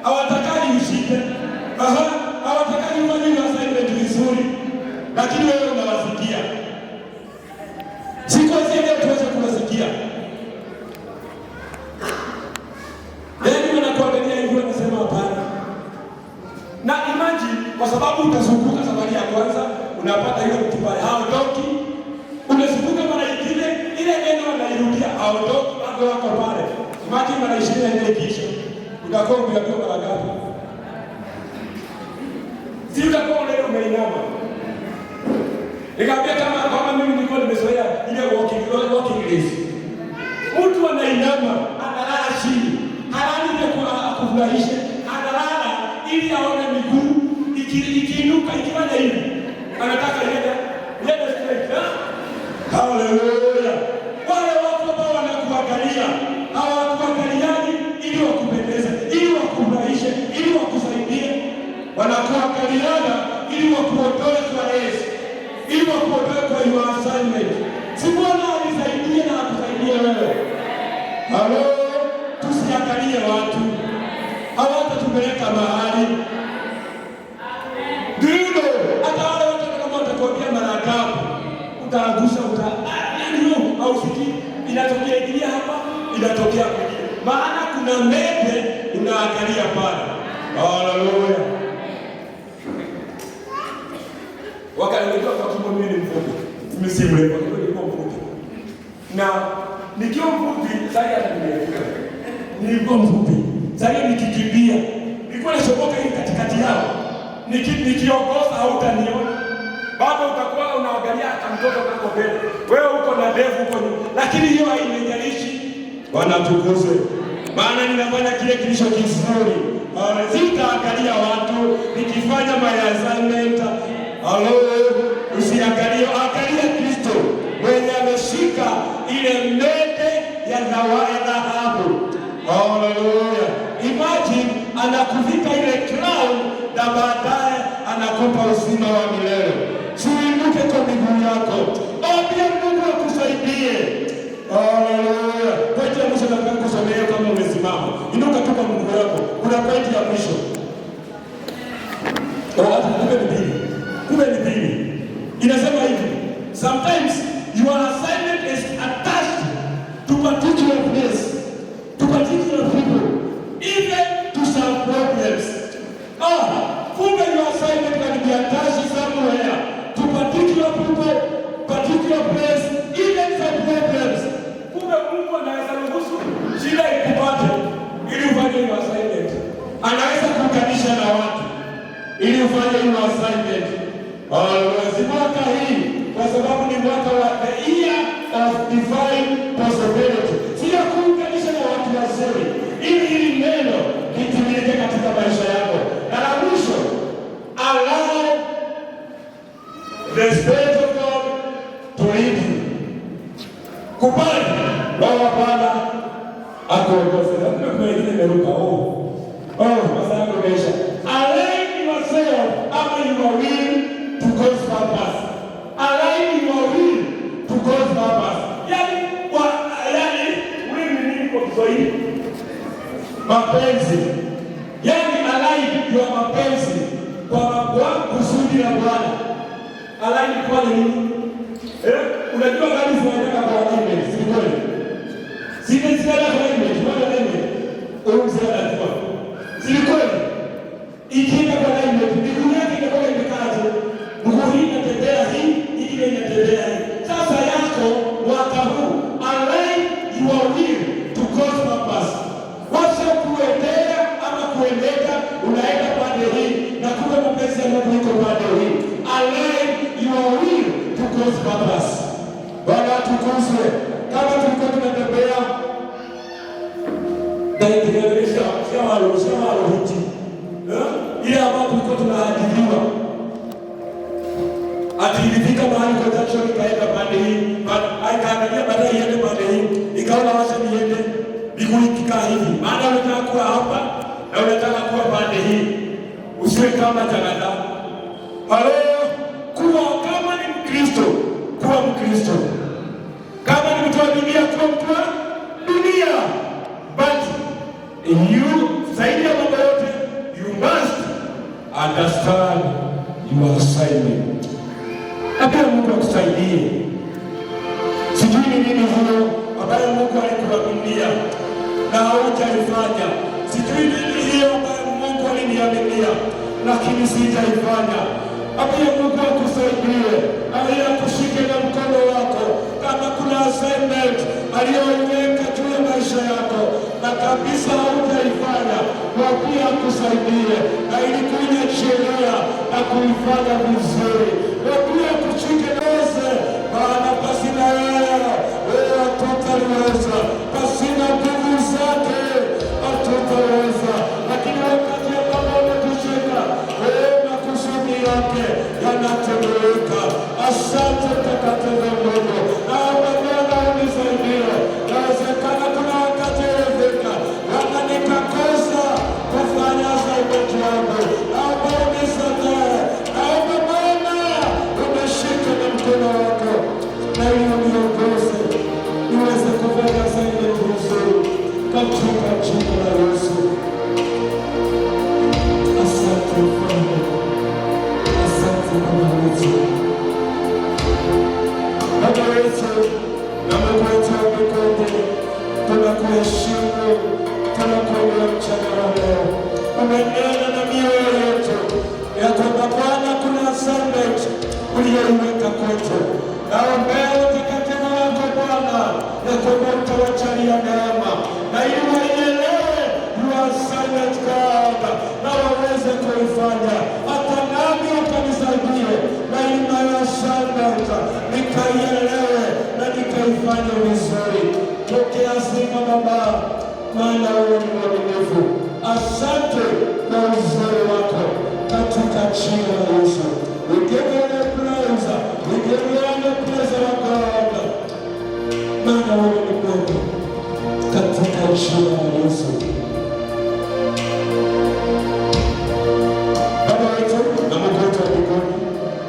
hawataka ushinde. Hawataka ufanye assignment vizuri. Lakini wewe unawasikia. Siku zile tuweze kuwasikia. Yaani wanakuangalia hivyo wanasema hapana. Na imagine kwa sababu utazunguka safari ya kwanza, unapata hiyo mtu pale haondoki. Unazunguka mara nyingine, ile neno wanairudia haondoki, bado wako pale. Imagine mara 20 kisha. Utakuwa umeambiwa mara ngapi? Si utakuwa umeinama. Nikamwambia kama mimi nilikuwa nimezoea ile walking race. Mtu anainama, analala chini. Halali ile kufurahisha, analala ili aone miguu ikiinuka ikifanya hivi. Anataka yeye straight. Hallelujah. Wale watu ambao wanakuangalia, hawakuangaliani ili wakupendeze, ili wakufurahishe, ili wakusaidie. Wanakuangaliana ili wakuondoe kwa Yesu. Ili wakuondoe kwa your assignment. Si Bwana alisaidie na akusaidie wewe. Halo, tusiangalie watu. Hawatatupeleka mahali. Ndio, hata wale watu kama watakwambia mara ngapi, utaangusha yaani au siki inatokea ingia hapa, inatokea kwingine. Maana kuna mbele unaangalia pale. Hallelujah. Wakaniambia kwa kimo mimi ni mfupi. Mimi si mrefu, kwa hiyo nilikuwa mfupi. Na nikiwa mfupi, sasa nilikuwa mfupi. Sasa nikikimbia, nilikuwa nashoboka hii katikati yao. Nikiongoza hautaniona. Bado utakuwa unaangalia mtoto wako mbele. Wewe uko na ndevu huko nyuma. Lakini hiyo hainijalishi. Bwana atukuzwe. Maana ninafanya kile kilicho kizuri. Sitaangalia watu nikifanya my assignment. Halo, usiangalie, angalia Kristo mwenye ameshika ile mete ya dhahabu. Hallelujah. Imagine anakuvika ile crown na baadaye anakupa uzima wa milele. Usiinuke kwa miguu yako. Ombea Mungu akusaidie. Hallelujah. Pointi ya mwisho nataka kusomea kama umesimama. Inuka tu kwa miguu yako. Kuna pointi ya mwisho. divine possibility. Sio kuunganisha na watu wazuri ili hili neno litimilike katika maisha yako. Na la mwisho, allow the Spirit of God to lead you. Kubali Roho wa Bwana akuongoze. Na kuna wengine wameruka masaa yako yameisha. Align yourself ama your will to God's purpose. Align your will to God's purpose. Yani will ni kwa Kiswahili mapenzi. Yani align your mapenzi kwa kusudi la Bwana. Align kwa nini? Unajua gani zinataka kwa email, si kweli? Zinaenda kwa email, kwa email. Unazalatiwa. Si kweli? Ikienda kwa email, miguu yake inakuwa imekaaje? Mguu hii inatembea hii, ingine inatembea hii. Sasa yako mwaka huu, align your will to God's purpose. Wacha kuendea ama kuendeka, unaenda pande hii na kumbe mapenzi ya Mungu iko pande hii. Align your will to God's purpose. Bwana tukuzwe. Kama tulikuwa tunatembea naikielewesha shama hiti ile ambapo tulikuwa tunahadithiwa ati ilifika mahali kwa tacho ikaenda pande hii, ikaangalia baadaye iende pande hii, ikaona wacha niende miguu ikikaa hivi, maana unataka kuwa hapa na unataka kuwa pande hii, usiwe kama jagada. Halo, kuwa kama ni Mkristo, kuwa Mkristo. Kama ni mtu wa dunia, kuwa mtu wa dunia. But you, zaidi ya mambo yote, you must understand your assignment. Apia Mungu akusaidie. Sijui ni nini hiyo ambayo Mungu alikuaminia na haujaifanya. Sijui nini hiyo ambayo Mungu aliniaminia lakini sitaifanya. Apia Mungu akusaidie. Apia kushike na mkono wako. Kama kuna assignment aliyoiweka juu ya maisha yako na kabisa haujaifanya, apia akusaidie na ili kuja sheria na kuifanya vizuri. Apia kushike nose, maana pasina wewe hatutaweza, pasina nguvu zake hatutaweza. Lakini wakati ambapo umetushika wewe na kusudi yake yanatendeka. Asante Mtakatifu Mungu. Naomba Bwana unisaidie. Inawezekana kuna wakati ulifika Bwana nikakosa kufanya assignment yangu. Naomba unisaidie. Naomba Bwana unishike na mkono wako na uniongoze niweze kufanya assignment vizuri katika jina la Yesu. Asante Bwana. Asante Bwana wetu. Baba wetu na Mungu wetu wa mbinguni, tunakuheshimu, tunakuinua mchana wa leo. Umenena na mioyo yetu ya kwamba Bwana kuna assignment uliyoiweka kwetu. Naombea utakatifu wako Bwana ya kwamba utawajalia neema na ili waielewe your assignment God na waweze kuifanya. Hata nami ukanisaidie na ili assignment nikaielewe na nikaifanya vizuri. Pokea sifa Baba, maana wewe ni mwaminifu. Asante kwa uzuri wako katika jina la Yesu. We give you the praise, we give you all the praise of God. Maana wewe ni mwema katika jina la Yesu. Baba wetu na Mungu wetu wa mbinguni,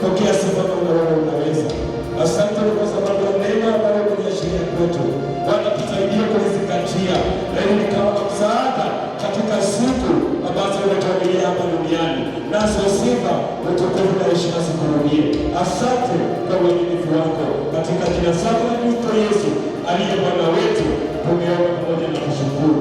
pokea sifa na wewe unaweza. Asante kwa sababu ya neema ambayo umeashiria kwetu. Bwana tusaidie kulizingatia na ili kama msaada katika siku ambazo umetuandalia hapa duniani. Nazo sifa utukufu na heshima zikurudie. Asante kwa uaminifu wako katika jina la Kristo Yesu aliye Bwana wetu. Tumeomba pamoja na kushukuru.